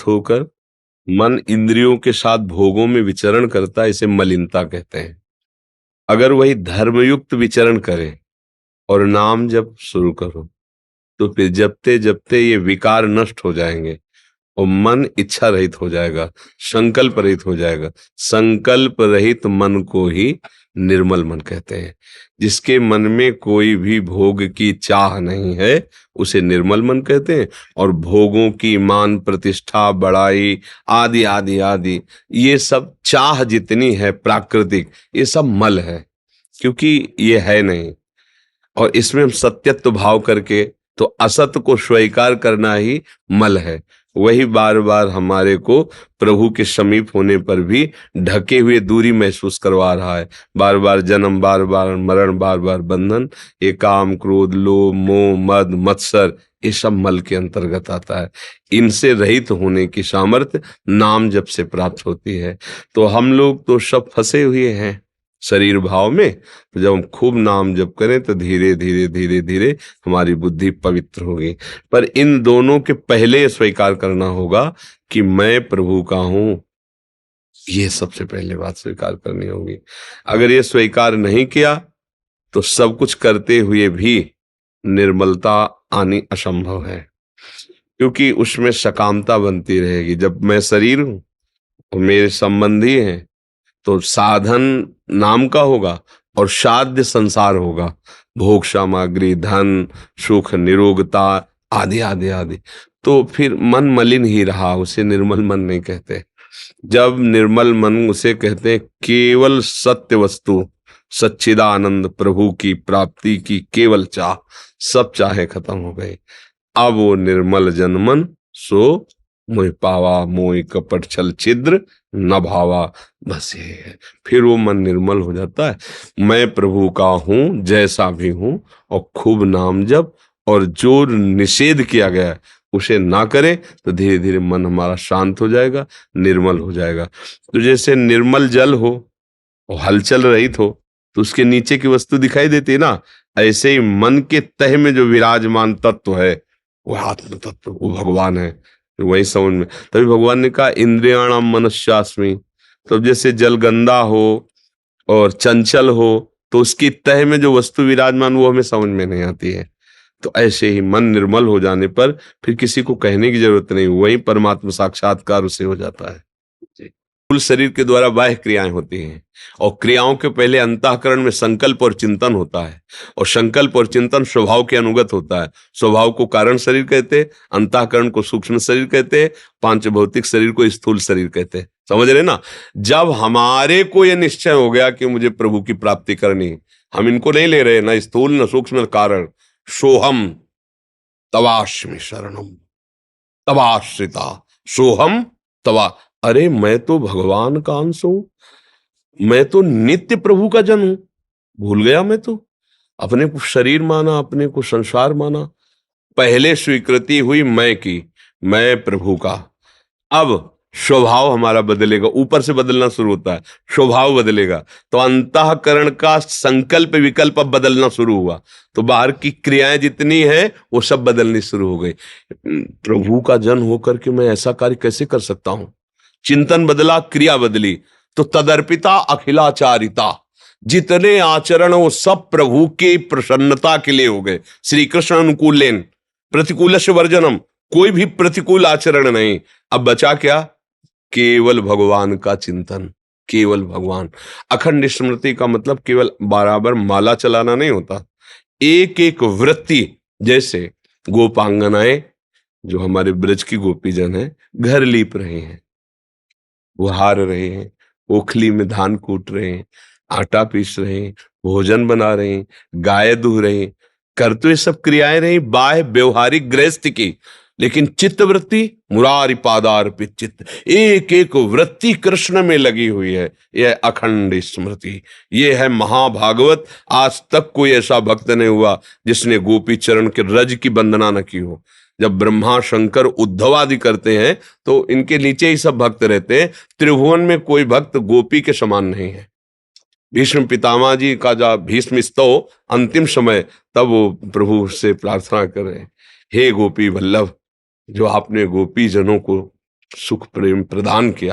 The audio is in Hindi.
ग्रस्त होकर मन इंद्रियों के साथ भोगों में विचरण करता है, इसे मलिनता कहते हैं। अगर वही धर्मयुक्त विचरण करे और नाम जप शुरू करो तो फिर जपते जपते ये विकार नष्ट हो जाएंगे और मन इच्छा रहित हो जाएगा, संकल्प रहित हो जाएगा। संकल्प रहित मन को ही निर्मल मन कहते हैं। जिसके मन में कोई भी भोग की चाह नहीं है उसे निर्मल मन कहते हैं। और भोगों की मान प्रतिष्ठा बड़ाई आदि आदि आदि ये सब चाह जितनी है प्राकृतिक, ये सब मल है, क्योंकि ये है नहीं। और इसमें हम सत्यत्व भाव करके तो असत को स्वीकार करना ही मल है। वही बार बार हमारे को प्रभु के समीप होने पर भी ढके हुए दूरी महसूस करवा रहा है। बार बार जन्म, बार बार मरण, बार बार बंधन। ये काम, क्रोध, लोभ, मोह, मद, मत्सर, ये सब मल के अंतर्गत आता है। इनसे रहित होने की सामर्थ्य नाम जप से प्राप्त होती है। तो हम लोग तो सब फंसे हुए हैं शरीर भाव में। तो जब हम खूब नाम जप करें तो धीरे धीरे धीरे धीरे हमारी बुद्धि पवित्र होगी। पर इन दोनों के पहले स्वीकार करना होगा कि मैं प्रभु का हूं। ये सबसे पहले बात स्वीकार करनी होगी। अगर ये स्वीकार नहीं किया तो सब कुछ करते हुए भी निर्मलता आनी असंभव है, क्योंकि उसमें सकामता बनती रहेगी। जब मैं शरीर हूं और मेरे संबंधी हैं तो साधन नाम का होगा और साध्य संसार होगा, भोग सामग्री, धन, सुख, निरोगता आदि आदि आदि। तो फिर मन मलिन ही रहा, उसे निर्मल मन नहीं कहते। जब निर्मल मन उसे कहते हैं केवल सत्य वस्तु, सच्चिदानंद प्रभु की प्राप्ति की केवल चाह, सब चाहे खत्म हो गए। अब वो निर्मल जनमन सो मोह पावा, मोह कपट छल छिद्र न भावा। बस ये है, फिर वो मन निर्मल हो जाता है। मैं प्रभु का हूं जैसा भी हूं, और खूब नाम जप, और जो निषेध किया गया है उसे ना करे तो धीरे धीरे मन हमारा शांत हो जाएगा, निर्मल हो जाएगा। तो जैसे निर्मल जल हो और हलचल रहित हो तो उसके नीचे की वस्तु दिखाई देती है ना, ऐसे ही मन के तह में जो विराजमान तत्व है वो आत्म तत्व, वो भगवान है। वही समझ में, तभी भगवान ने कहा इंद्रियाणाम मनस्यास्मि। तो जैसे जल गंदा हो और चंचल हो तो उसकी तह में जो वस्तु विराजमान वो हमें समझ में नहीं आती है। तो ऐसे ही मन निर्मल हो जाने पर फिर किसी को कहने की जरूरत नहीं, वही परमात्मा साक्षात्कार उसे हो जाता है। कुल शरीर के द्वारा बाह्य क्रियाएं होती हैं, और क्रियाओं के पहले अंतःकरण में संकल्प और चिंतन होता है, और संकल्प और चिंतन स्वभाव के अनुगत होता है। स्वभाव को कारण शरीर कहते हैं, अंतःकरण को सूक्ष्म शरीर कहते हैं, पांच भौतिक शरीर को स्थूल शरीर कहते हैं। समझ रहे ना? जब हमारे को यह निश्चय हो गया कि मुझे प्रभु की प्राप्ति करनी, हम इनको नहीं ले रहे, ना स्थूल न सूक्ष्म कारण, सोहम तवास्मि शरणम तवाश्रिता, सोहम तवा। अरे मैं तो भगवान का अंश हूं, मैं तो नित्य प्रभु का जन हूं। भूल गया मैं तो अपने को शरीर माना, अपने को संसार माना। पहले स्वीकृति हुई मैं की, मैं प्रभु का। अब स्वभाव हमारा बदलेगा, ऊपर से बदलना शुरू होता है, स्वभाव बदलेगा। तो अंतःकरण का संकल्प विकल्प अब बदलना शुरू हुआ, तो बाहर की क्रियाएं जितनी है वो सब बदलनी शुरू हो गई। प्रभु का जन होकर के मैं ऐसा कार्य कैसे कर सकता हूं? चिंतन बदला, क्रिया बदली, तो तदर्पिता अखिलाचारिता। जितने आचरण वो सब प्रभु की प्रसन्नता के लिए हो गए। श्री कृष्ण अनुकूलेन प्रतिकूल वर्जनम, कोई भी प्रतिकूल आचरण नहीं। अब बचा क्या? केवल भगवान का चिंतन, केवल भगवान। अखंड स्मृति का मतलब केवल बराबर माला चलाना नहीं होता, एक एक वृत्ति। जैसे गोपांगनाएं जो हमारे ब्रज की गोपीजन है, घर लीप रहे हैं, वो हार रहे हैं, ओखली में धान कूट रहे हैं, आटा पीस रहे हैं, भोजन बना रहे हैं, गाय दूह रहे हैं, कर तो ये सब क्रियाएं रही बाह्य व्यवहारिक गृहस्थ की, लेकिन चित्त वृत्ति मुरारी पादार्पित चित्त, एक एक वृत्ति कृष्ण में लगी हुई है। यह अखंड स्मृति, यह है महाभागवत। आज तक कोई ऐसा भक्त नहीं हुआ जिसने गोपी चरण के रज की वंदना न की हो। जब ब्रह्मा शंकर उद्धव आदि करते हैं तो इनके नीचे ही सब भक्त रहते हैं। त्रिभुवन में कोई भक्त गोपी के समान नहीं है। भीष्म पितामह जी का जब भीष्म स्तव अंतिम समय, तब वो प्रभु से प्रार्थना कर रहे हैं, हे गोपी वल्लभ, जो आपने गोपी जनों को सुख प्रेम प्रदान किया।